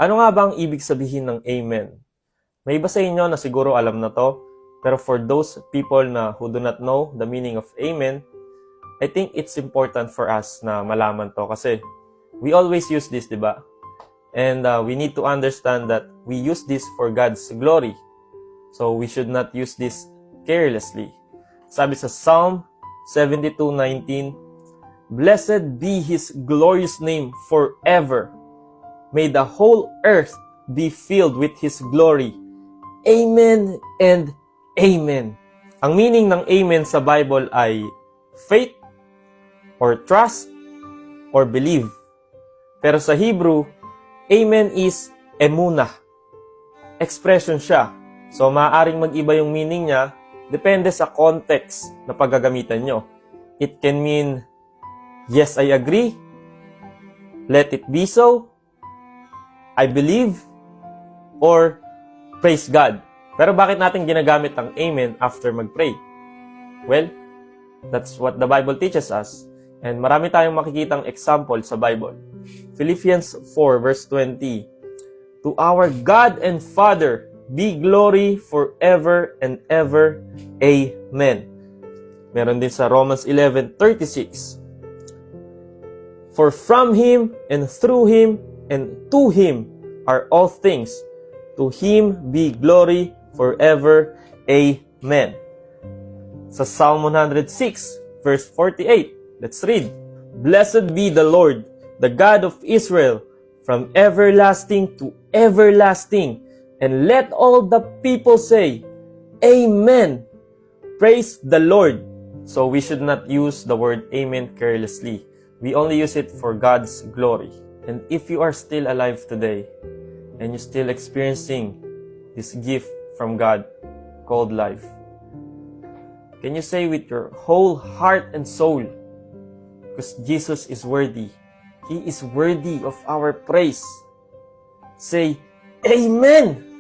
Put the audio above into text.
Ano nga ba ang ibig sabihin ng amen? May iba sa inyo na siguro alam na to, pero for those people who do not know the meaning of amen, I think it's important for us na malaman to kasi we always use this, di ba? And we need to understand that we use this for God's glory. So we should not use this carelessly. Sabi sa Psalm 72:19, "Blessed be His glorious name forever. May the whole earth be filled with His glory. Amen and Amen." Ang meaning ng Amen sa Bible ay faith, or trust, or believe. Pero sa Hebrew, Amen is emunah. Expression siya. So, maaaring mag-iba yung meaning niya, depende sa context na paggagamitan nyo. It can mean, yes, I agree, let it be so, I believe, or praise God. Pero bakit natin ginagamit ang amen after mag-pray? Well, that's what the Bible teaches us. And marami tayong makikitang example sa Bible. Philippians 4 verse 20, "To our God and Father be glory forever and ever. Amen." Meron din sa Romans 11:36, "For from Him and through Him and to Him are all things. To Him be glory forever. Amen." Sa Psalm 106, verse 48, let's read, "Blessed be the Lord, the God of Israel, from everlasting to everlasting. And let all the people say, Amen." Praise the Lord. So we should not use the word amen carelessly. We only use it for God's glory. And if you are still alive today, and you're still experiencing this gift from God called life, can you say with your whole heart and soul, because Jesus is worthy. He is worthy of our praise. Say, Amen!